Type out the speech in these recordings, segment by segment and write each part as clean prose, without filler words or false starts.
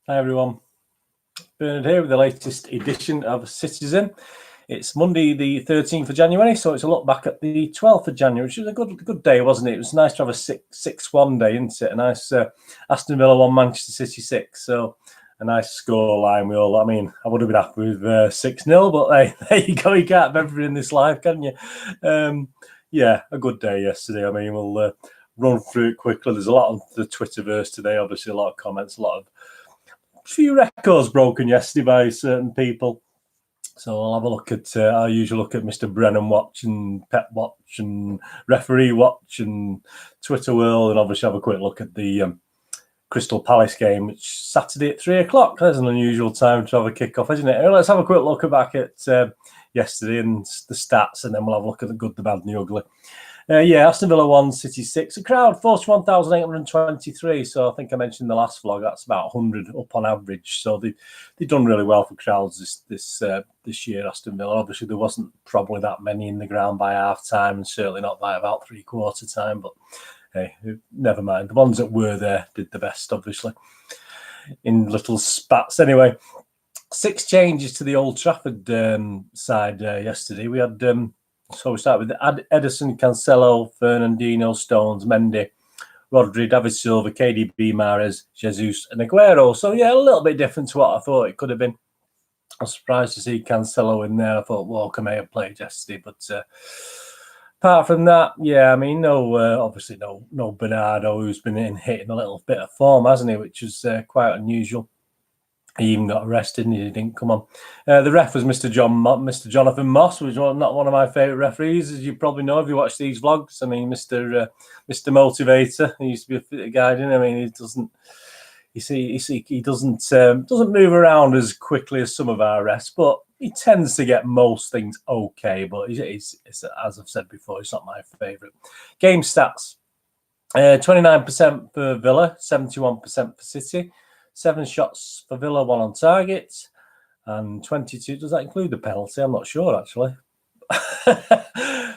Hi everyone, Bernard here with the latest edition of Citizen. It's Monday the 13th of January, so it's a look back at the 12th of January, which was a good day, wasn't it? It was nice to have a 6-1 day, isn't it? A nice Aston Villa 1, Manchester City 6, so a nice score line. I would have been happy with 6-0, but hey, there you go, you can't have everything in this life, can you? Yeah, a good day yesterday. We'll run through it quickly. There's a lot on the Twitterverse today, obviously a lot of comments, a few records broken yesterday by certain people. So I'll have a look at our usual look at Mr. Brennan Watch and Pep Watch and Referee Watch and Twitter World, and obviously have a quick look at the Crystal Palace game, which Saturday at 3 o'clock. That's an unusual time to have a kick-off, isn't it? Let's have a quick look back at yesterday and the stats, and then we'll have a look at the good, the bad, and the ugly. Aston Villa 1, City 6. A crowd, 41,823. So I think I mentioned in the last vlog, that's about 100 up on average. So they've done really well for crowds this year, Aston Villa. Obviously, there wasn't probably that many in the ground by half-time, and certainly not by about three-quarter time. But hey, never mind. The ones that were there did the best, obviously, in little spats. Anyway, 6 changes to the Old Trafford side yesterday. We had... So we start with Edison, Cancelo, Fernandinho, Stones, Mendy, Rodri, David Silva, KDB, Mahrez, Jesus, and Aguero. So, yeah, a little bit different to what I thought it could have been. I was surprised to see Cancelo in there. I thought Walker may have played yesterday. But apart from that, obviously no Bernardo, who's been hitting a little bit of form, hasn't he, which is quite unusual. He even got arrested and he didn't come on. The ref was Mr. Jonathan Moss, which was not one of my favourite referees, as you probably know if you watch these vlogs. Mr. Motivator. He used to be a fit guy, didn't he? He doesn't. He doesn't move around as quickly as some of our refs, but he tends to get most things okay. But it's as I've said before, it's not my favourite. Game stats: 29% for Villa, 71% for City. 7 shots for Villa, 1 on target, and 22. Does that include the penalty? I'm not sure, actually.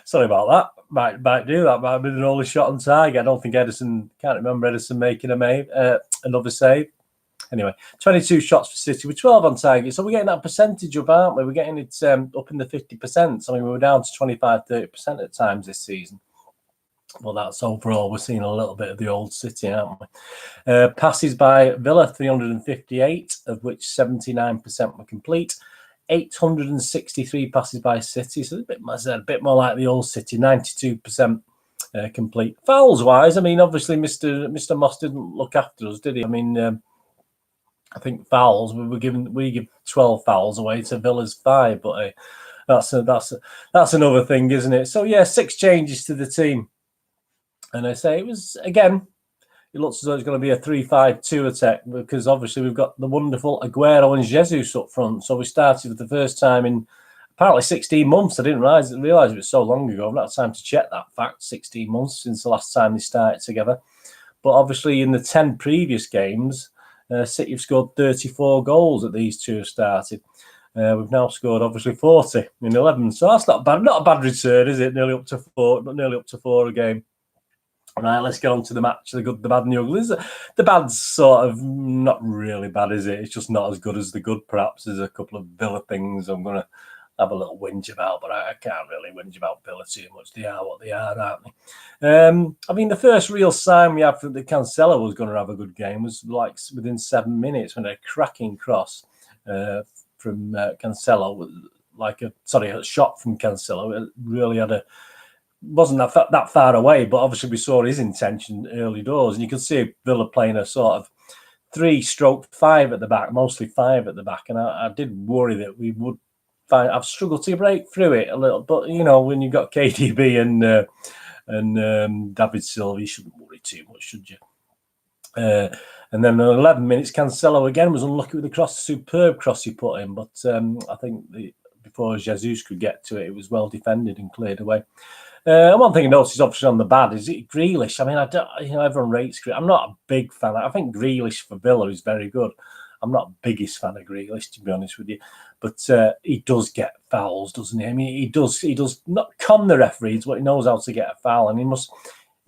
Sorry about that. Might do that. Might have been the only shot on target. I don't think can't remember Edison making another save. Anyway, 22 shots for City with 12 on target. So we're getting that percentage up, aren't we? We're getting it up in the 50%. We were down to 25-30% at times this season. Well, that's overall. We're seeing a little bit of the old City, aren't we? Passes by Villa, 358, of which 79% were complete. 863 passes by City, so a bit more like the old City, 92% complete. Fouls-wise, obviously Mr. Moss didn't look after us, did he? I think fouls, we give 12 fouls away to Villa's 5, but that's another thing, isn't it? So, yeah, 6 changes to the team. And I say it looks as though it's going to be a 3-5-2 attack, because obviously we've got the wonderful Aguero and Jesus up front. So we started for the first time in apparently 16 months. I didn't realise it was so long ago. I've not had time to check that fact. 16 months since the last time they started together. But obviously in the 10 previous games, City have scored 34 goals that these two have started. We've now scored obviously 40 in 11. So that's not bad. Not a bad return, is it? Nearly up to 4 a game. Right, let's get on to the match, the good, the bad, and the ugly. The bad's sort of not really bad, is it? It's just not as good as the good, perhaps. There's a couple of Villa things I'm going to have a little whinge about, but I can't really whinge about Villa too much. They are what they are, aren't they? The first real sign we had that Cancelo was going to have a good game was like within 7 minutes when a cracking cross from Cancelo, a shot from Cancelo. It really had wasn't that far away, but obviously we saw his intention early doors, and you could see Villa playing a sort of 3-5 at the back, mostly 5 at the back, and I did worry that we would I've struggled to break through it a little, but when you've got KDB and David Silva, you shouldn't worry too much, should you? And then in 11 minutes, Cancelo again was unlucky with the cross, superb cross he put in, but I think before Jesus could get to it, it was well defended and cleared away. One thing I noticed is obviously on the bad is Grealish. Everyone rates Grealish. I'm not a big fan. I think Grealish for Villa is very good. I'm not the biggest fan of Grealish, to be honest with you, but he does get fouls, doesn't he? He does not con the referees, but he knows how to get a foul, and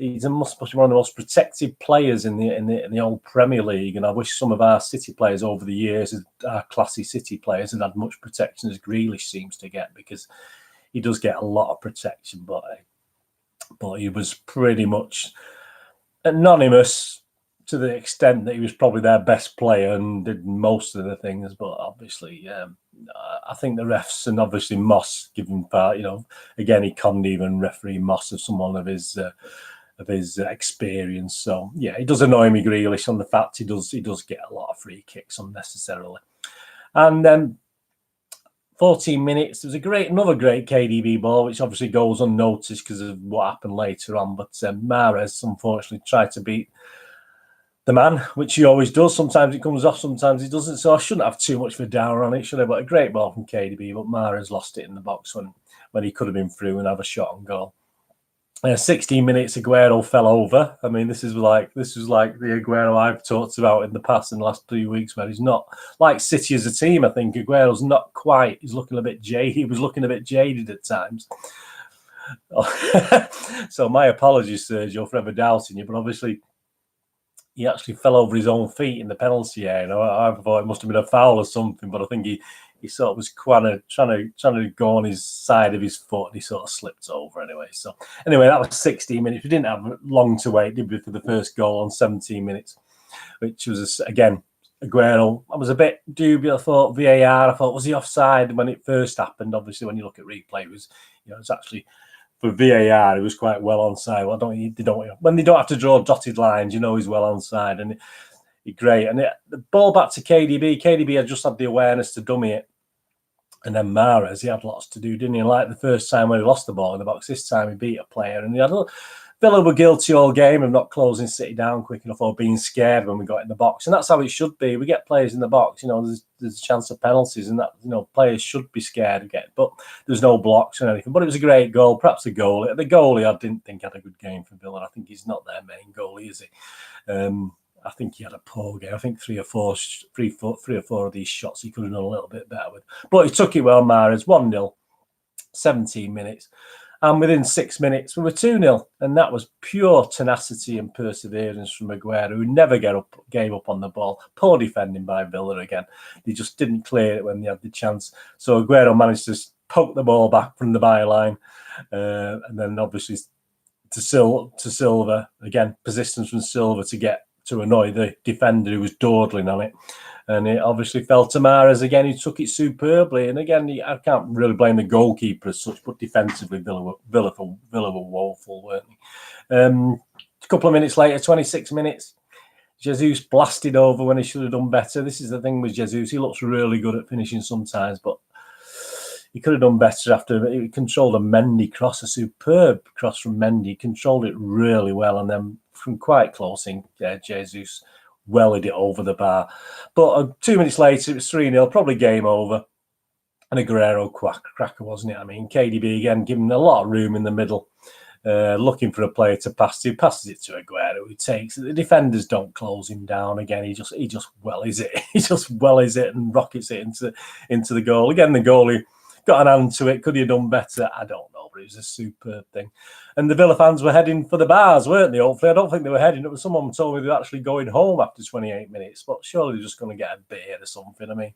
he's must be one of the most protected players in the old Premier League. And I wish some of our City players over the years, our classy City players, had had much protection as Grealish seems to get, because he does get a lot of protection. But he was pretty much anonymous to the extent that he was probably their best player and did most of the things. But obviously, I think the refs, and obviously Moss giving part, again, he couldn't even referee Moss of someone of his experience. So yeah, it does annoy me, Grealish, on the fact he does get a lot of free kicks unnecessarily. And then 14 minutes, there was another great KDB ball, which obviously goes unnoticed because of what happened later on. But Mahrez unfortunately tried to beat the man, which he always does. Sometimes it comes off, sometimes it doesn't. So I shouldn't have too much of a downer on it, should I? But a great ball from KDB, but Mahrez lost it in the box when he could have been through and have a shot on goal. 16 minutes, Aguero fell over. I mean, this is like the Aguero I've talked about in the past, in the last 3 weeks, where he's not like City as a team. I think Aguero's not quite. He's looking a bit jaded. He was looking a bit jaded at times. So my apologies, Sergio, for ever doubting you. But obviously, he actually fell over his own feet in the penalty area. I thought it must have been a foul or something, but I think he sort of was trying to go on his side of his foot, and he sort of slipped over anyway. So anyway, that was 16 minutes. We didn't have long to wait, did we, for the first goal on 17 minutes, which was, again, Aguero. I was a bit dubious. I thought VAR, was he offside when it first happened? Obviously, when you look at replay, it was actually, for VAR, it was quite well onside. When they don't have to draw dotted lines, he's well onside, and great. And the ball back to KDB. KDB had just had the awareness to dummy it. And then Mahrez, he had lots to do, didn't he? Like the first time when he lost the ball in the box, this time he beat a player. And Villa were guilty all game of not closing City down quick enough or being scared when we got in the box. And that's how it should be. We get players in the box, there's a chance of penalties, and that, players should be scared again. But there's no blocks or anything. But it was a great goal. Perhaps the goalie. The goalie, I didn't think had a good game for Villa. I think he's not their main goalie, is he? I think he had a poor game. I think three or four of these shots he could have done a little bit better with. But he took it well, Mahrez. 1-0, 17 minutes. And within 6 minutes, we were 2-0. And that was pure tenacity and perseverance from Aguero, who never gave up on the ball. Poor defending by Villa again. They just didn't clear it when they had the chance. So Aguero managed to poke the ball back from the byline. And then obviously to Silva. Again, persistence from Silva to annoy the defender who was dawdling on it. And it obviously fell to Mahrez again, who took it superbly. And again, I can't really blame the goalkeeper as such, but defensively, Villa were woeful, weren't they? A couple of minutes later, 26 minutes, Jesus blasted over when he should have done better. This is the thing with Jesus. He looks really good at finishing sometimes, but he could have done better after he controlled a Mendy cross, a superb cross from Mendy. He controlled it really well, and then from quite close in, Jesus wellied it over the bar. But 2 minutes later, it was 3-0, probably game over. And a Guerrero cracker, wasn't it? I mean, KDB again, giving a lot of room in the middle, looking for a player to pass to. Passes it to Aguero, who takes it. The defenders don't close him down again. He just wellies it. He just wellies it and rockets it into the goal. Again, the goalie got an hand to it. Could he have done better? I don't know, but it was a superb thing. And the Villa fans were heading for the bars, weren't they? Hopefully, I don't think they were heading. Someone told me they were actually going home after 28 minutes, but surely they're just going to get a beer or something. I mean,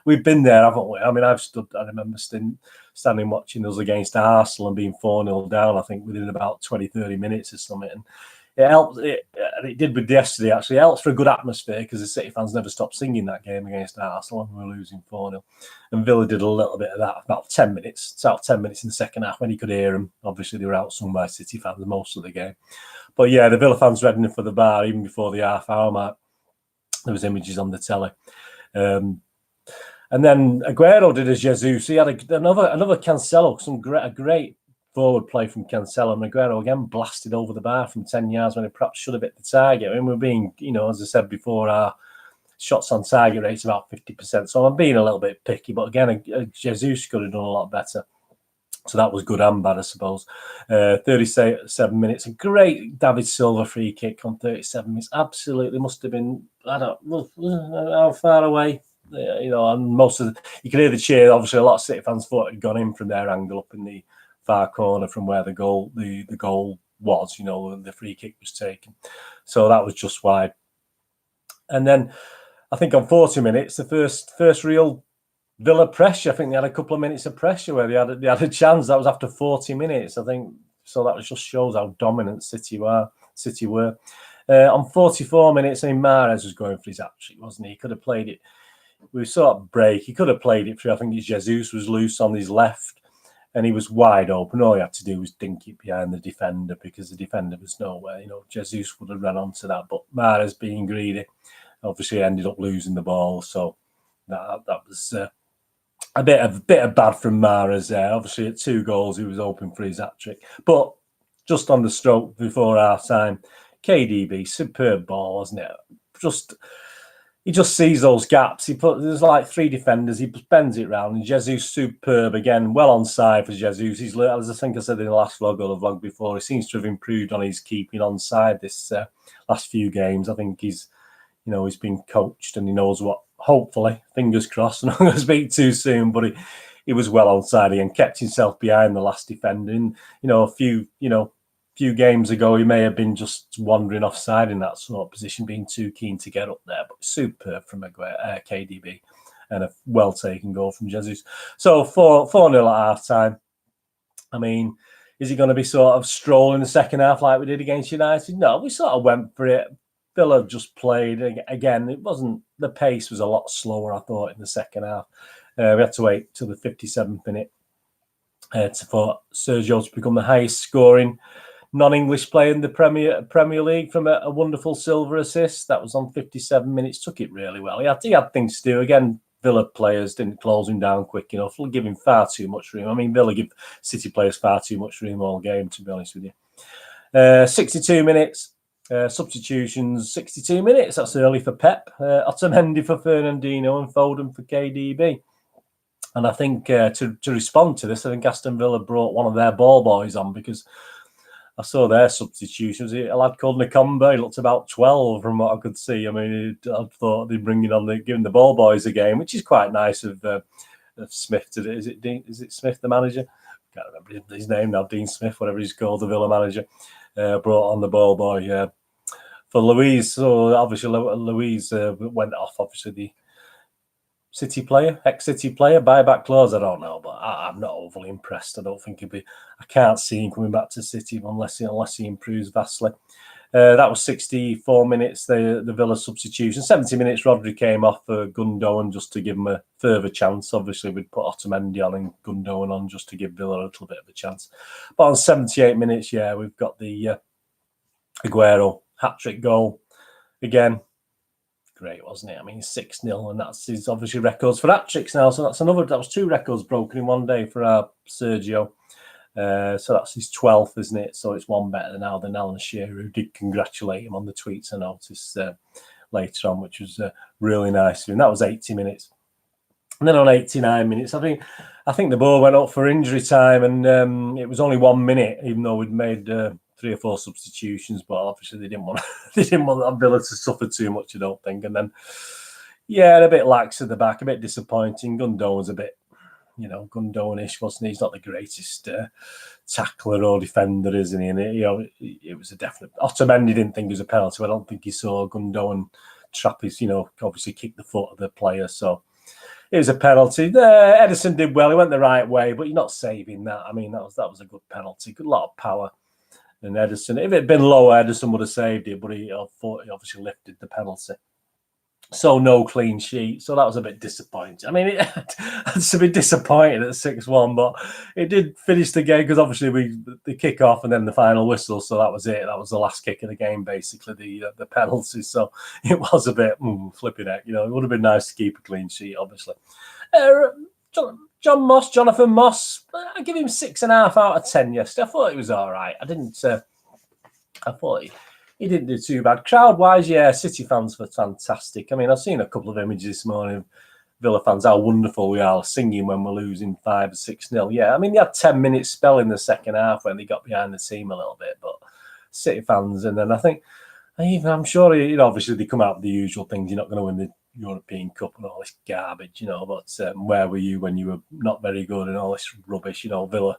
we've been there, haven't we? I mean, I remember standing watching us against Arsenal and being 4-0 down, I think, within about 20, 30 minutes or something. And it helped, and it did with yesterday, actually. It helps for a good atmosphere because the City fans never stopped singing that game against Arsenal and we were losing 4-0. And Villa did a little bit of that, about 10 minutes. It's about 10 minutes in the second half when you could hear them. Obviously, they were outsung by City fans most of the game. But yeah, the Villa fans were heading for the bar even before the half-hour mark. There was images on the telly. And then Aguero did as Jesus. He had another Cancelo, a great forward play from Cancelo, and Aguero again blasted over the bar from 10 yards when it perhaps should have hit the target. I mean, we're being, as I said before, our shots on target rate's about 50%. So I'm being a little bit picky, but again, Jesus could have done a lot better. So that was good and bad, I suppose. 37 minutes, a great David Silva free kick on 37 minutes. Absolutely must have been, I don't know how far away. And most of you can hear the cheer. Obviously, a lot of City fans thought it had gone in from their angle up in the far corner from where the goal was, you know, when the free kick was taken. So that was just wide. And then I think on 40 minutes, the first real Villa pressure. I think they had a couple of minutes of pressure where they had a chance. That was after 40 minutes, I think. So that just shows how dominant City were. On 44 minutes, I mean, Mahrez was going for his hat-trick, wasn't he? He could have played it. We saw it break. He could have played it through. I think Jesus was loose on his left, and he was wide open. All he had to do was dink it behind the defender because the defender was nowhere. You know, Jesus would have run onto that, but Mahrez being greedy, obviously ended up losing the ball. So that was a bit of bad from Mahrez there. Obviously, at 2 goals, he was hoping for his hat-trick. But just on the stroke before half-time, KDB, superb ball, wasn't it? He just sees those gaps. There's like 3 defenders. He bends it round, and Jesus superb again. Well onside for Jesus. As I think I said in the last vlog or the vlog before, he seems to have improved on his keeping onside this last few games. I think he's been coached and he knows what. Hopefully, fingers crossed. I'm not going to speak too soon, but he was well onside and kept himself behind the last defender. And a few games ago, he may have been just wandering offside in that sort of position, being too keen to get up there. But superb from KDB, and a well taken goal from Jesus. So 4-0 at half time. I mean, is he going to be sort of strolling the second half like we did against United? No, we sort of went for it. Villa just played again. The pace was a lot slower, I thought, in the second half. We had to wait till the 57th minute for Sergio to become the highest scoring non-English player in the Premier League from a wonderful silver assist. That was on 57 minutes. Took it really well. He had things to do. Again, Villa players didn't close him down quick enough. Give him far too much room. I mean, Villa give City players far too much room all game, to be honest with you. 62 minutes. Substitutions, 62 minutes. That's early for Pep. Otamendi for Fernandinho and Foden for KDB. And I think to respond to this, I think Aston Villa brought one of their ball boys on, because I saw their substitutions. A lad called Nakomba. He looked about 12 from what I could see. I mean, I thought they'd bring giving the ball boys a game, which is quite nice of Smith to do. Is it Smith, the manager? I can't remember his name now. Dean Smith, whatever he's called, the Villa manager. Brought on the ball boy for Luiz. So obviously Luiz went off. Obviously the ex-City player, buyback clause. I don't know, but I'm not overly impressed. I don't think he'd be. I can't see him coming back to City unless he improves vastly. That was 64 minutes. The Villa substitution. 70 minutes. Rodri came off for Gundogan just to give him a further chance. Obviously, we'd put Otamendi on and Gundogan on just to give Villa a little bit of a chance. But on 78 minutes, we've got the Aguero hat-trick goal again. Great, wasn't it? I mean, 6-0, and that's his obviously records for hat-tricks now. So that was 2 records broken in one day for our Sergio. So that's his 12th, isn't it? So it's one better now than Alan Shearer, who did congratulate him on the tweets I noticed later on, which was really nice. And that was 80 minutes. And then on 89 minutes, I think the ball went up for injury time, and it was only 1 minute, even though we'd made 3 or 4 substitutions. But obviously they didn't want that Villa to suffer too much, I don't think. And then a bit lax at the back, a bit disappointing. Gundogan was a bit, Gundogan-ish, wasn't he? He's not the greatest tackler or defender, isn't he? And it was a definite. Otamendi didn't think it was a penalty. I don't think he saw Gundogan trap his, obviously kick the foot of the player. So it was a penalty. Ederson did well. He went the right way, but you're not saving that. I mean, that was a good penalty. Good lot of power. And Ederson, if it had been lower, Ederson would have saved it, but he obviously lifted the penalty. So no clean sheet. So that was a bit disappointing. I mean, it's a bit disappointed at 6-1, but it did finish the game because obviously the kick off and then the final whistle. So that was it. That was the last kick of the game, basically, the penalty. So it was a bit flipping heck. It would have been nice to keep a clean sheet, obviously. Jonathan Moss, I give him 6.5 out of 10 yesterday. I thought he was all right. I thought he didn't do too bad. Crowd-wise, City fans were fantastic. I mean, I've seen a couple of images this morning of Villa fans, how wonderful we are singing when we're losing 5 or 6-0. Yeah, I mean, they had 10 minutes spell in the second half when they got behind the team a little bit, but City fans, and then I'm sure, obviously they come out with the usual things. You're not going to win the European Cup and all this garbage, but where were you when you were not very good and all this rubbish? Villa,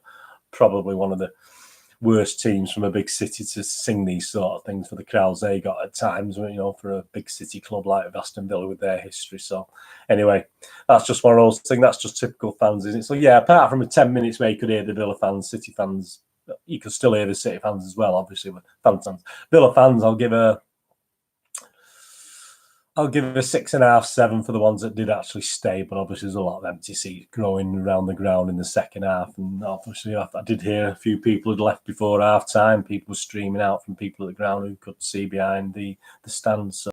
probably one of the worst teams from a big city to sing these sort of things for the crowds they got at times, you know, for a big city club like Aston Villa with their history. So anyway, that's just one of those things. That's just typical fans, isn't it? So yeah, apart from the 10 minutes where you could hear the Villa fans, City fans, you could still hear the City fans as well, obviously, with fans. Villa fans, I'll give a 6.5, 7 for the ones that did actually stay, but obviously there's a lot of empty seats growing around the ground in the second half. And obviously I did hear a few people had left before half time. People were streaming out from people at the ground who couldn't see behind the stands. So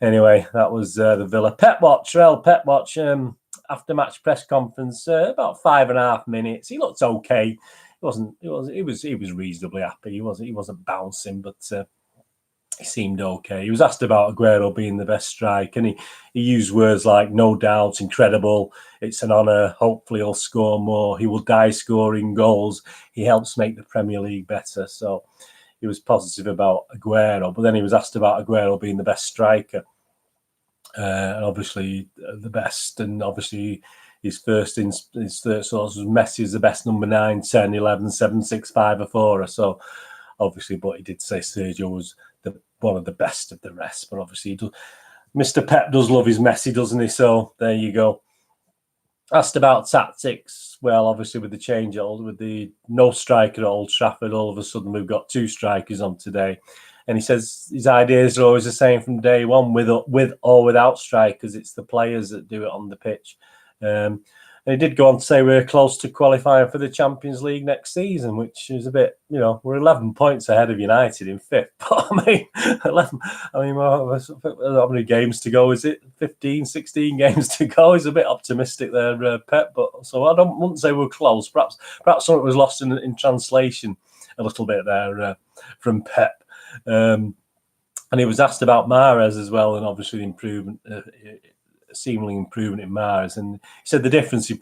anyway, that was the Villa Pep Watch. Pep Watch after match press conference, about 5.5 minutes. He looked okay. He was reasonably happy. He wasn't bouncing, but he seemed okay. He was asked about Aguero being the best striker, and he used words like "no doubt," "incredible," "it's an honour," "hopefully he'll score more," "he will die scoring goals," "he helps make the Premier League better." So he was positive about Aguero, but then he was asked about Aguero being the best striker, and obviously the best, and obviously his third source was Messi is the best number 9, 10, 11, 7, 6, 5 or 4. So obviously, but he did say Sergio was one of the best of the rest. But obviously, Mr. Pep does love his Messi, doesn't he? So there you go. Asked about tactics. Well, obviously, with the change, with the no striker at Old Trafford, all of a sudden we've got 2 strikers on today. And he says his ideas are always the same from day one, with or without strikers. It's the players that do it on the pitch. And he did go on to say we're close to qualifying for the Champions League next season, which is a bit, you know, we're 11 points ahead of United in 5th. But I mean, 11, how many games to go? Is it 15, 16 games to go? He's a bit optimistic there, Pep. But so I wouldn't say we're close. Perhaps something was lost in translation a little bit there from Pep. And he was asked about Mahrez as well, and obviously the improvement. Seemingly improvement in Mahrez, and he said the difference in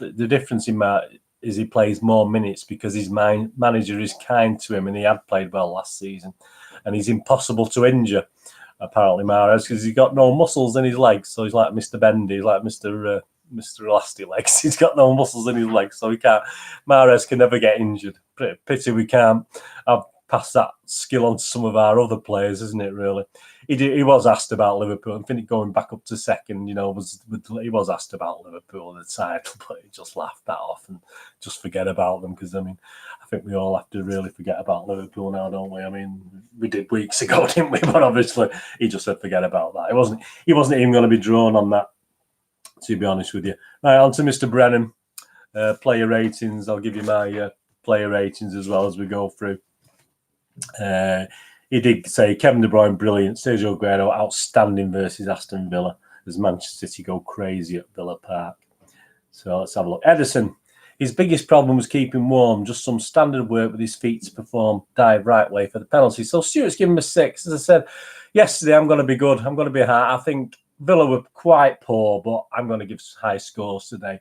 Mahrez is he plays more minutes because his manager is kind to him, and he had played well last season, and he's impossible to injure. Apparently, Mahrez, because he's got no muscles in his legs, so he's like Mr. Bendy, he's like Mr. Elastic Legs. He's got no muscles in his legs, so he can't. Mahrez can never get injured. Pity we can't pass that skill on to some of our other players, isn't it? Really. He was asked about Liverpool. I think going back up to second, you know, he was asked about Liverpool the title, but he just laughed that off and just forget about them, because I mean, I think we all have to really forget about Liverpool now, don't we? I mean, we did weeks ago, didn't we? But obviously, he just said forget about that. He wasn't even going to be drawn on that, to be honest with you. Right, on to Mr. Brennan. Player ratings. I'll give you my player ratings as well as we go through. He did say Kevin De Bruyne, brilliant. Sergio Aguero, outstanding versus Aston Villa, as Manchester City go crazy at Villa Park. So let's have a look. Ederson, his biggest problem was keeping warm, just some standard work with his feet to perform, dive right way for the penalty. So Stuart's given him a 6. As I said yesterday, I'm going to be good. I'm going to be high. I think Villa were quite poor, but I'm going to give high scores today.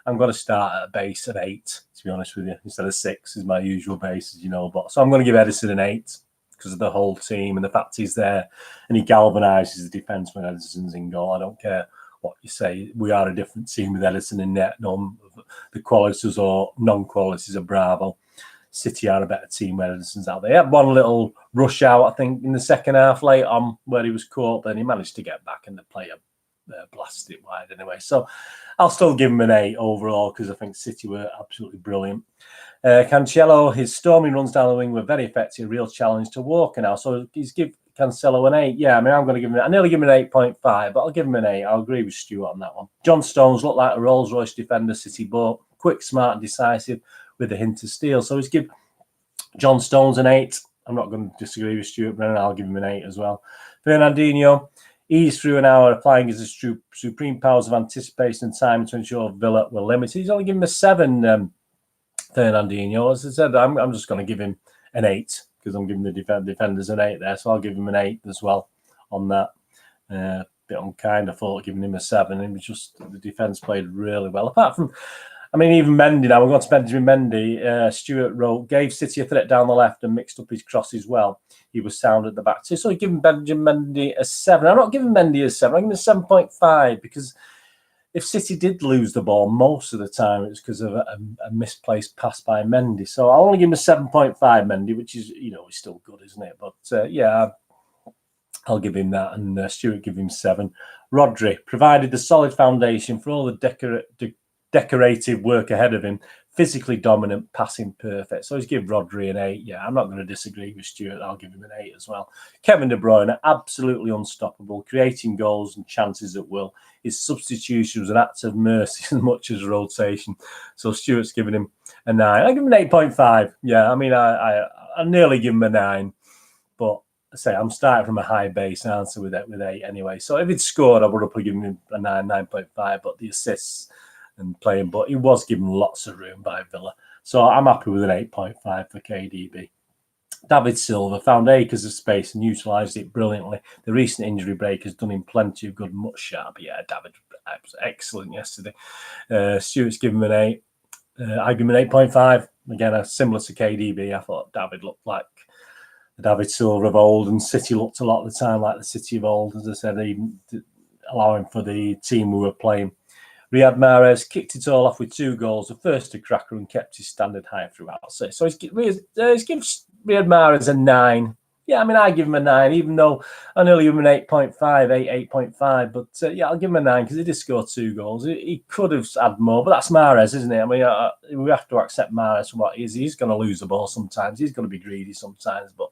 I'm going to start at a base of 8, to be honest with you, instead of 6 is my usual base, as you know. But so I'm going to give Ederson an 8 because of the whole team and the fact he's there and he galvanises the defence when Ederson's in goal. I don't care what you say. We are a different team with Ederson in net. None of the qualities or non-qualities of Bravo. City are a better team when Ederson's out there. He had one little rush out, I think, in the second half late on where he was caught, but then he managed to get back and the player blasted it wide anyway. So I'll still give him an 8 overall because I think City were absolutely brilliant. Cancelo, his storming runs down the wing were very effective, real challenge to Walker now. So he's give Cancelo an 8. Yeah, I mean, I'm going to give him, I nearly give him an 8.5, but I'll give him an 8. I'll agree with Stuart on that one. John Stones looked like a Rolls-Royce defender City bought, quick, smart and decisive with a hint of steel. So he's give John Stones an 8. I'm not going to disagree with Stuart Brennan. I'll give him an 8 as well. Fernandinho, eased through an hour, applying his supreme powers of anticipation and time to ensure Villa were limited. He's only given him a 7, Fernandinho. As I said, I'm just going to give him an 8 because I'm giving the defenders an 8 there. So I'll give him an 8 as well on that. Bit unkind, I thought, giving him a 7. It was just the defence played really well. Apart from, I mean, even Mendy now, we're going to Benjamin Mendy. Stuart wrote, gave City a threat down the left and mixed up his crosses well. He was sound at the back too. So he given Benjamin Mendy a 7. I'm not giving Mendy a 7. I'm giving him a 7.5 because if City did lose the ball most of the time, it was because of a misplaced pass by Mendy. So I'll only give him a 7.5 Mendy, which is, you know, is still good, isn't it? But yeah, I'll give him that, and Stuart give him 7. Rodri provided the solid foundation for all the decorative work ahead of him. Physically dominant, passing perfect. So he's give Rodri an 8. Yeah, I'm not going to disagree with Stuart. I'll give him an 8 as well. Kevin De Bruyne, absolutely unstoppable, creating goals and chances at will. His substitution was an act of mercy as much as rotation. So Stuart's giving him a 9. I give him an 8.5. Yeah, I mean, I nearly give him a 9, but I say I'm starting from a high base answer with 8 anyway. So if he'd scored, I would have given him a 9.5. But the assists and playing, but he was given lots of room by Villa. So I'm happy with an 8.5 for KDB. David Silva found acres of space and utilised it brilliantly. The recent injury break has done him plenty of good, much sharp. Yeah, David was excellent yesterday. Stuart's given him an 8. I give him an 8.5. Again, similar to KDB. I thought David looked like the David Silva of old, and City looked a lot of the time like the City of old. As I said, even allowing for the team we were playing. Riyad Mahrez kicked it all off with 2 goals, the first a cracker, and kept his standard high throughout. So he's gives Riyad Mahrez a 9. Yeah, I mean, I give him a 9, even though I nearly give him an 8.5, 8.5. But yeah, I'll give him a 9 because he did score 2 goals. He could have had more, but that's Mahrez, isn't it? I mean, we have to accept Mahrez for what he is. He's going to lose the ball sometimes. He's going to be greedy sometimes, but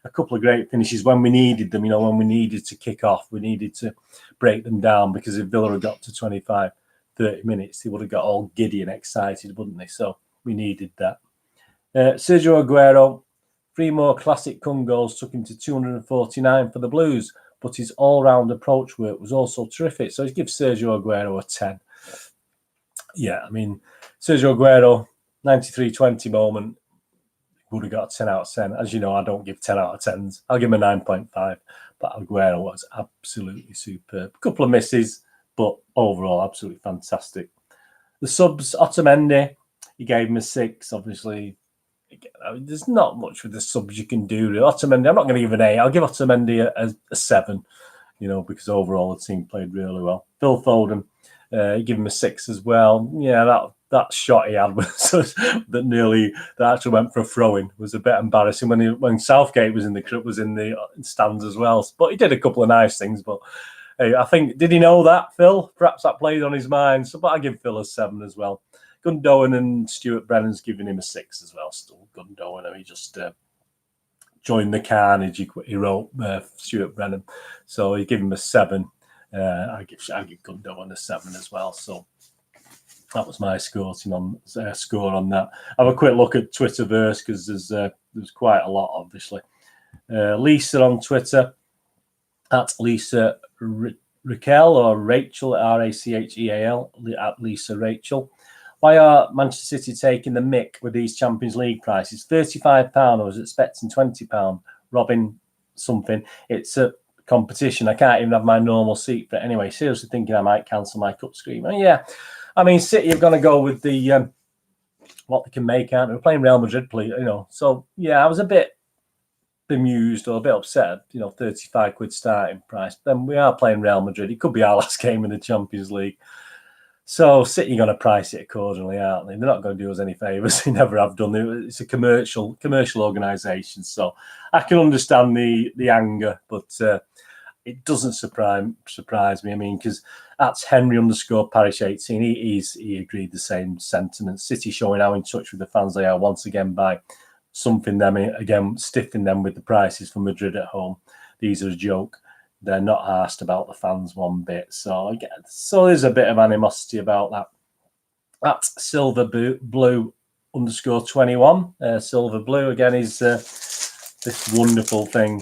a couple of great finishes when we needed them, you know, when we needed to kick off, we needed to break them down, because if Villa had got to 25, 30 minutes, they would have got all giddy and excited, wouldn't they? So we needed that. Sergio Aguero, 3 more classic Kun goals took him to 249 for the Blues, but his all-round approach work was also terrific. So he gives Sergio Aguero a 10. Yeah, I mean, Sergio Aguero, 93-20 moment, would have got a 10 out of 10. As you know, I don't give 10 out of 10s. I'll give him a 9.5, but Aguero was absolutely superb. A couple of misses, but overall, absolutely fantastic. The subs, Otamendi, he gave him a 6. Obviously, I mean, there's not much with the subs you can do. Otamendi, I'm not going to give an 8. I'll give Otamendi a 7, you know, because overall the team played really well. Phil Foden, he gave him a 6 as well. Yeah, that shot he had that actually went for a throw-in was a bit embarrassing when Southgate was in the stands as well. But he did a couple of nice things, but. Hey, I think, did he know that, Phil? Perhaps that played on his mind. So, but I give Phil a 7 as well. Gundogan and Stuart Brennan's giving him a 6 as well. Still Gundogan. I mean, he just joined the carnage. He wrote Stuart Brennan. So he gave him a 7. I give Gundogan a 7 as well. So that was my score on that. Have a quick look at Twitterverse, because there's quite a lot, obviously. Lisa on Twitter. At Lisa Raquel, or Rachel, Racheal, at Lisa Rachel. Why are Manchester City taking the mick with these Champions League prices? £35, I was expecting £20. Robin something. It's a competition. I can't even have my normal seat for it anyway. Seriously thinking I might cancel my cup screen. Oh, yeah, I mean, City are going to go with the what they can make, aren't they? We're playing Real Madrid, you know. So, yeah, I was a bit bemused or a bit upset, you know, 35 quid starting price. Then we are playing Real Madrid. It could be our last game in the Champions League. So City are going to price it accordingly, aren't they? They're not going to do us any favours. They never have done. It's a commercial organisation. So I can understand the anger, but it doesn't surprise me. I mean, because that's Henry_Parish18. He agreed the same sentiment. City showing how in touch with the fans they are once again by stiffing them with the prices for Madrid at home. These are a joke. They're not asked about the fans one bit. So there's a bit of animosity about that. That's Silverblue_21. Silver Blue again is this wonderful thing.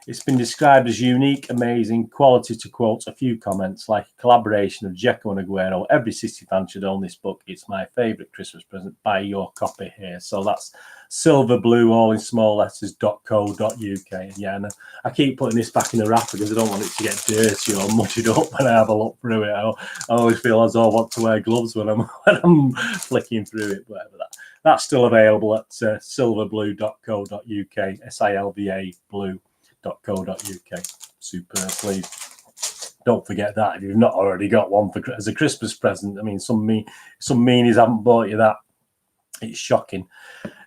It's been described as unique, amazing, quality, to quote a few comments, like a collaboration of Dzeko and Aguero. Every City fan should own this book. It's my favourite Christmas present. Buy your copy here. So that's Silverblue, all in small letters, .co.uk. Yeah, and I keep putting this back in the wrapper because I don't want it to get dirty or muddied up when I have a look through it. I always feel as though I want to wear gloves when I'm flicking through it, whatever that. That's still available at silverblue.co.uk, SILVA blue.co.uk. Superb, please. Don't forget that if you've not already got one as a Christmas present. I mean, some meanies haven't bought you that. It's shocking.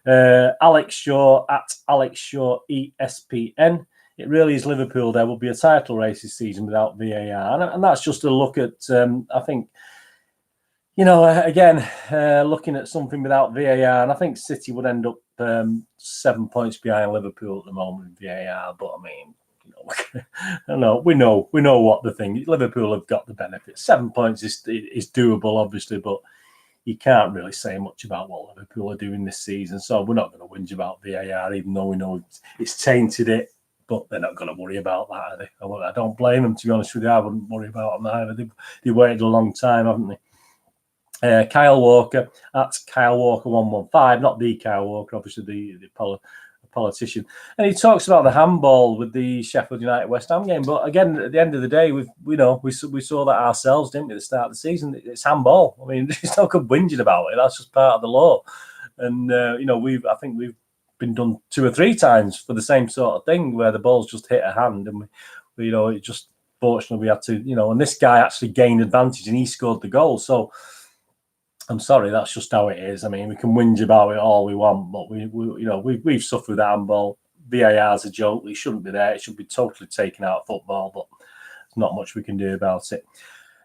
Alex Shaw at Alex Shaw ESPN. It really is Liverpool. There will be a title race this season without VAR, and that's just a look at. I think, again, looking at something without VAR, and I think City would end up 7 points behind Liverpool at the moment with VAR. But I mean, we know what the thing is. Liverpool have got the benefit. 7 points is doable, obviously, but you can't really say much about what Liverpool are doing this season. So we're not going to whinge about VAR, even though we know it's tainted it. But they're not going to worry about that, are they? I don't blame them, to be honest with you. I wouldn't worry about them either. They waited a long time, haven't they? Kyle Walker, that's Kyle Walker 115, not the Kyle Walker, obviously the politician. And he talks about the handball with the Sheffield United West Ham game. But again, at the end of the day, we saw that ourselves, didn't we, at the start of the season? It's handball. I mean, there's no good whinging about it. That's just part of the law. And I think we've been done 2 or 3 times for the same sort of thing where the ball's just hit a hand, and it just fortunately we had to, and this guy actually gained advantage and he scored the goal. So I'm sorry, that's just how it is. I mean, we can whinge about it all we want, but we've suffered that handball. VAR's a joke. It shouldn't be there. It should be totally taken out of football, but there's not much we can do about it.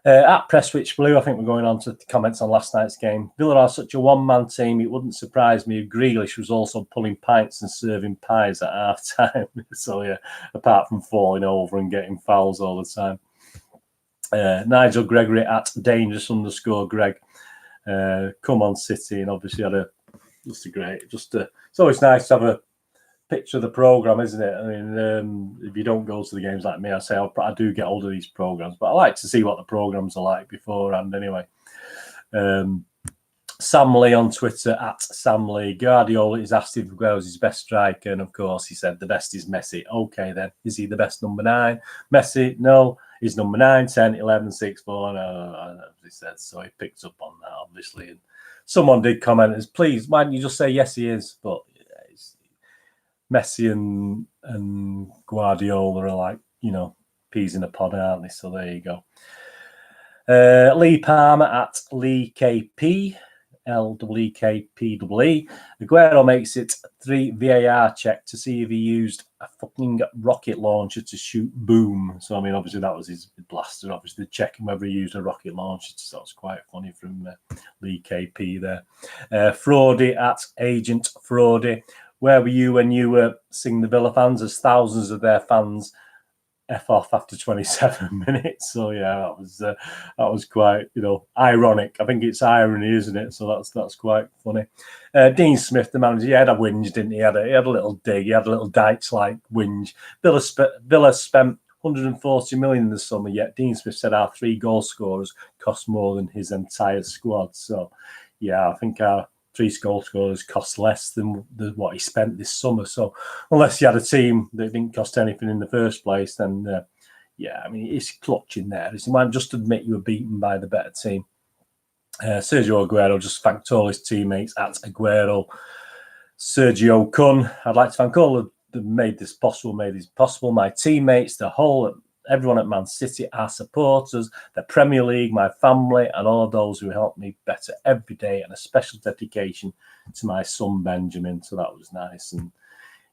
At Presswich Blue, I think we're going on to comments on last night's game. Villa are such a one-man team, it wouldn't surprise me if Grealish was also pulling pints and serving pies at half-time. So, yeah, apart from falling over and getting fouls all the time. Nigel Gregory at dangerous_Greg. Come on, City, and obviously had it's always nice to have a picture of the program, isn't it? I mean, if you don't go to the games like me, I do get hold of these programs, but I like to see what the programs are like beforehand anyway. Sam Lee on Twitter at Sam Lee. Guardiola is asked if Aguero's his best striker, and of course he said the best is Messi. Okay, then is he the best number 9? Messi? No. He's number 9, 10, 11, 6, 4. No, he said. So he picked up on that, obviously. And someone did comment as, please, why don't you just say yes, he is? But Messi and Guardiola are like, peas in a pod, aren't they? So there you go. Lee Palmer at Lee KP, LEEKPEE. Aguero makes it 3 VAR check to see if he used a fucking rocket launcher to shoot boom. So, I mean, obviously that was his blaster. Obviously checking whether he used a rocket launcher. So that's quite funny from Lee KP there. Fraudy at Agent Fraudy. Where were you when you were singing the Villa fans as thousands of their fans F off after 27 minutes? So yeah, that was quite ironic. I think it's irony, isn't it? So that's quite funny. Dean Smith, the manager, he had a whinge, didn't he? He had a little dig. He had a little Dykes-like whinge. Villa spent 140 million in the summer, yet Dean Smith said our 3 goal scorers cost more than his entire squad. So yeah, I think our 3 goal scorers cost less than what he spent this summer. So unless you had a team that didn't cost anything in the first place, then I mean, it's clutching there. You might just admit you were beaten by the better team. Sergio Aguero just thanked all his teammates at Aguero. Sergio Kun, I'd like to thank all that made this possible. My teammates, everyone at Man City, our supporters, the Premier League, my family, and all of those who help me better every day, and a special dedication to my son Benjamin. So that was nice. And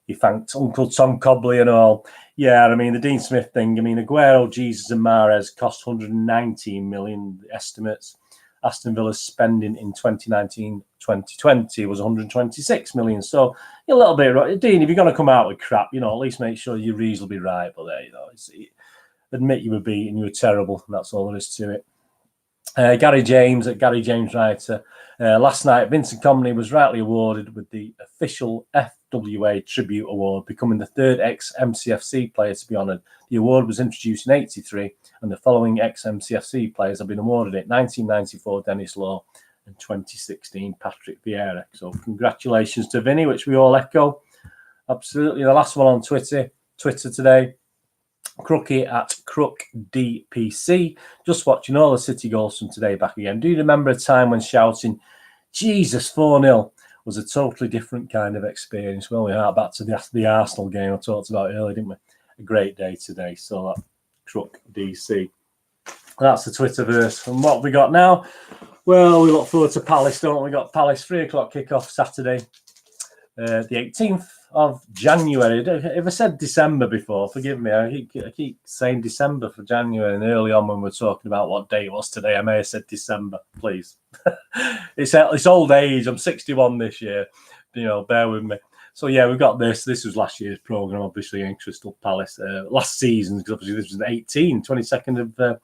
he thanked Uncle Tom Cobley and all. Yeah, I mean, the Dean Smith thing, I mean, Aguero, Jesus and Mahrez cost 119 million estimates. Aston Villa's spending in 2019-2020 was 126 million. So a little bit right. Dean, if you're going to come out with crap, at least make sure you're reasonably right. But there, admit you were beaten, you were terrible, and that's all there is to it. Gary James at Gary James Writer. Last night, Vincent Kompany was rightly awarded with the official FWA Tribute Award, becoming the 3rd ex-MCFC player to be honoured. The award was introduced in 1983, and the following ex-MCFC players have been awarded it: 1994, Dennis Law, and 2016, Patrick Vieira. So congratulations to Vinny, which we all echo. Absolutely. The last one on Twitter today. Crookie at CrookDPC. Just watching all the City goals from today back again. Do you remember a time when shouting, Jesus, 4-0 was a totally different kind of experience? Well, we are back to the Arsenal game I talked about earlier, didn't we? A great day today. So that Crook DC. That's the Twitterverse. And what have we got now? Well, we look forward to Palace, don't we? We got Palace 3 o'clock kickoff Saturday, the 18th of January. If I said December before, forgive me. I keep saying December for January, and early on when we were talking about what day it was today, I may have said December. Please, it's old age. I'm 61 this year. Bear with me. So yeah, we've got this. This was last year's program, obviously, in Crystal Palace. Last season, because obviously this was the 22nd of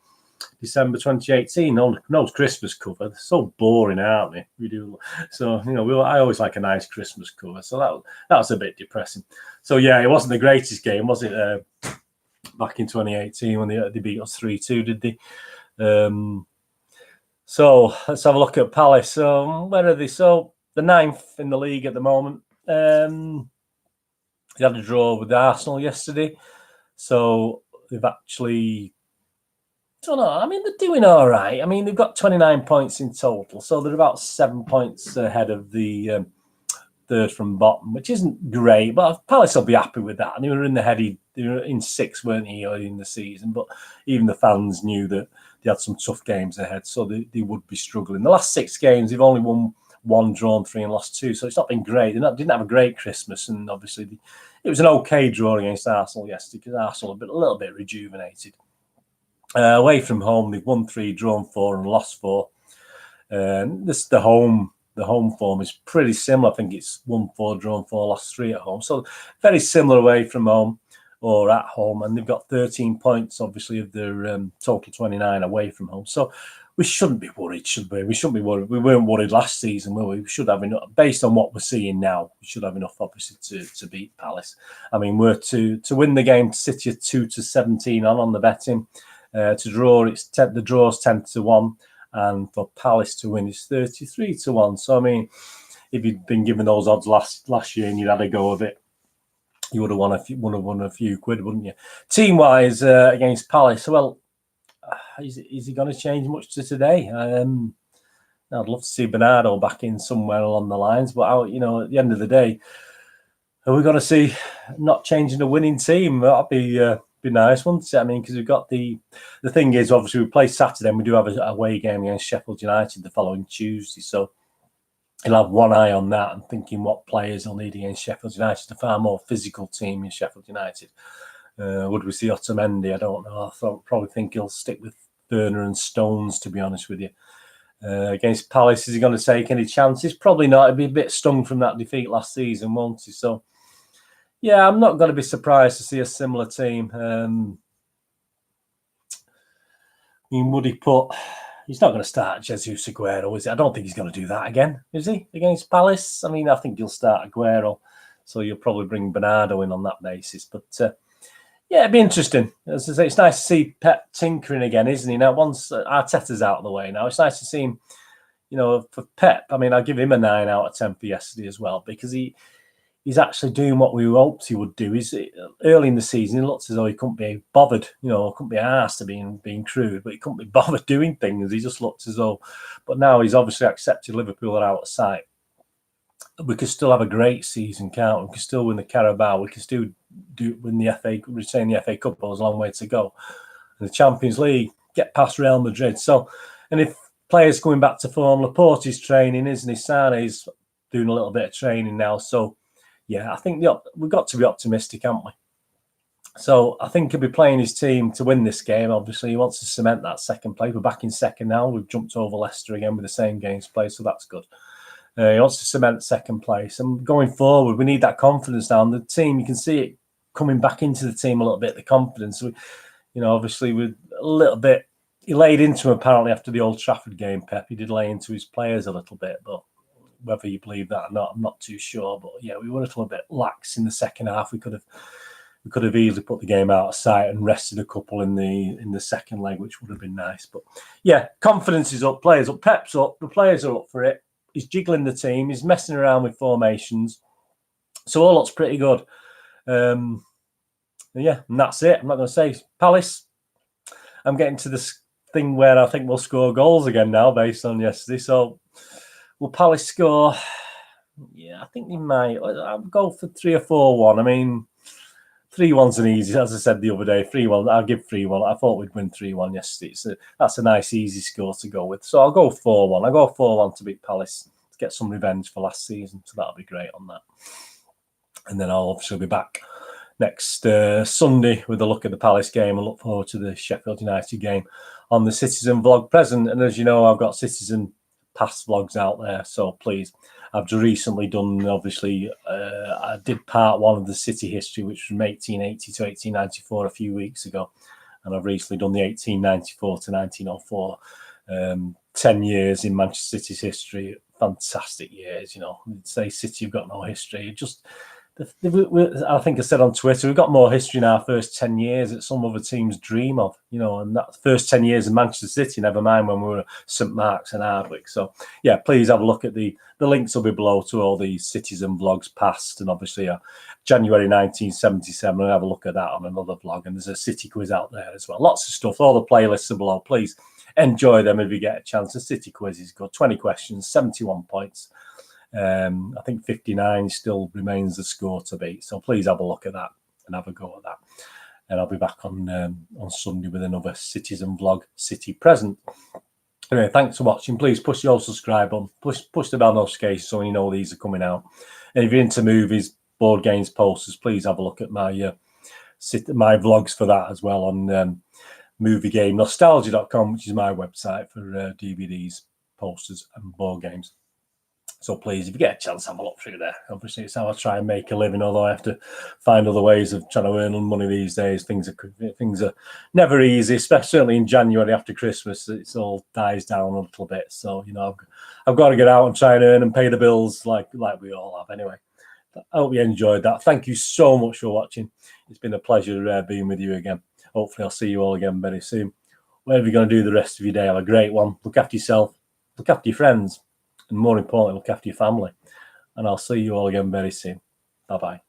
December 2018. No Christmas cover. They're so boring, aren't they? We do. So I always like a nice Christmas cover. So that was a bit depressing. So yeah, it wasn't the greatest game, was it? Back in 2018 when they beat us 3-2, did they? So let's have a look at Palace. So where are they? So the 9th in the league at the moment. They had a draw with Arsenal yesterday, so they've actually. I don't know. I mean, they're doing all right. I mean, they've got 29 points in total, so they're about 7 points ahead of the third from bottom, which isn't great. But Palace will be happy with that. And they were in they were in 6th, weren't they, early in the season? But even the fans knew that they had some tough games ahead, so they would be struggling. The last 6 games, they've only won 1, drawn 3, and lost 2. So it's not been great. They didn't have a great Christmas, and obviously it was an okay draw against Arsenal yesterday because Arsenal have been a little bit rejuvenated. Away from home, they've won 3, drawn 4, and lost 4. The home form is pretty similar. I think it's 1, 4, drawn 4, lost 3 at home. So very similar away from home or at home, and they've got 13 points, obviously, of their total 29 away from home. So we shouldn't be worried, should we? We shouldn't be worried. We weren't worried last season, were we? We should have enough, based on what we're seeing now. We should have enough, obviously, to beat Palace. I mean, we're to win the game. City are 2-17 on the betting. To draw, the draw's 10-1, and for Palace to win is 33-1. So I mean, if you'd been given those odds last year and you'd had a go of it, you would have won a few quid, wouldn't you? Team wise, against Palace, well, is he going to change much to today? I'd love to see Bernardo back in somewhere along the lines, but at the end of the day, are we going to see not changing a winning team? That'd be nice, wouldn't it? I mean, because we've got the thing is, obviously, we play Saturday and we do have a away game against Sheffield United the following Tuesday. So he'll have one eye on that and thinking what players he'll need against Sheffield United, a far more physical team in Sheffield United. Would we see Otamendi? I don't know. Probably think he'll stick with Werner and Stones, to be honest with you. Against Palace, is he going to take any chances? Probably not. He'll be a bit stung from that defeat last season, won't he? So, yeah, I'm not going to be surprised to see a similar team. I mean, would he put... He's not going to start Jesus Aguero, is he? I don't think he's going to do that again, is he, against Palace? I mean, I think he'll start Aguero, so you'll probably bring Bernardo in on that basis. But, yeah, it'd be interesting. As I say, it's nice to see Pep tinkering again, isn't he? Now, once Arteta's out of the way now, it's nice to see him, for Pep. I mean, I'll give him a 9 out of 10 for yesterday as well, because he's actually doing what we hoped he would do. He's early in the season, it looked as though he couldn't be bothered, couldn't be asked to being crude, but he couldn't be bothered doing things. He just looked as though, but now he's obviously accepted Liverpool are out of sight. We could still have a great season, can't we? We could still win the Carabao. We could still win the FA, retain the FA Cup. There's a long way to go. And the Champions League, get past Real Madrid. So, and if players coming back to form, Laporte is training, isn't he? Sane's doing a little bit of training now. So, yeah, I think we've got to be optimistic, haven't we? So I think he'll be playing his team to win this game. Obviously, he wants to cement that second place. We're back in second now. We've jumped over Leicester again with the same games played, so that's good. He wants to cement second place. And going forward, we need that confidence now. And the team, you can see it coming back into the team a little bit, the confidence. Obviously, with a little bit, he laid into him apparently after the Old Trafford game, Pep. He did lay into his players a little bit, but whether you believe that or not, I'm not too sure. But yeah, we were a little bit lax in the second half. We could have easily put the game out of sight and rested a couple in the second leg, which would have been nice. But yeah, confidence is up, players up, Pep's up, the players are up for it. He's jiggling the team, he's messing around with formations. So all looks pretty good. Yeah, and that's it. I'm not going to say Palace. I'm getting to this thing where I think we'll score goals again now based on yesterday. So will Palace score? Yeah, I think they might. I'll go for 3 or 4-1. I mean, 3-1's an easy, as I said the other day, 3-1. I'll give 3-1. I thought we'd win 3-1 yesterday. That's a nice, easy score to go with. So I'll go 4-1. I'll go 4-1 to beat Palace, to get some revenge for last season. So that'll be great on that. And then I'll obviously be back next Sunday with a look at the Palace game and look forward to the Sheffield United game on the Citizen vlog present. And as you know, I've got Citizen past vlogs out there, so please, I've just recently done, obviously, I did part 1 of the City history, which was from 1880 to 1894 a few weeks ago, and I've recently done the 1894 to 1904, 10 years in Manchester City's history. Fantastic years, you know. Say City have got no history, just I think I said on Twitter, we've got more history in our first 10 years that some other teams dream of, you know, and that first 10 years in Manchester City, never mind when we were at St Mark's and Hardwick. So, yeah, please have a look at the links will be below to all the Citizen vlogs past, and obviously January 1977, I'll have a look at that on another vlog, and there's a City quiz out there as well. Lots of stuff, all the playlists are below. Please enjoy them if you get a chance. The City quiz is good, 20 questions, 71 points. I think 59 still remains the score to beat. So please have a look at that and have a go at that. And I'll be back on Sunday with another Citizen vlog, City present. Anyway, thanks for watching. Please push the old subscribe on, push the bell notification so you know these are coming out. And if you're into movies, board games, posters, please have a look at my vlogs for that as well on movieGameNostalgia.com, which is my website for DVDs, posters, and board games. So please, if you get a chance, have a look through there. Obviously, it's how I try and make a living, although I have to find other ways of trying to earn money these days. Things are never easy, especially certainly in January after Christmas. It all dies down a little bit. So, you know, I've got to get out and try and earn and pay the bills like we all have. Anyway, I hope you enjoyed that. Thank you so much for watching. It's been a pleasure being with you again. Hopefully, I'll see you all again very soon. Whatever you're going to do the rest of your day, have a great one. Look after yourself. Look after your friends. And more importantly, look after your family. And I'll see you all again very soon. Bye-bye.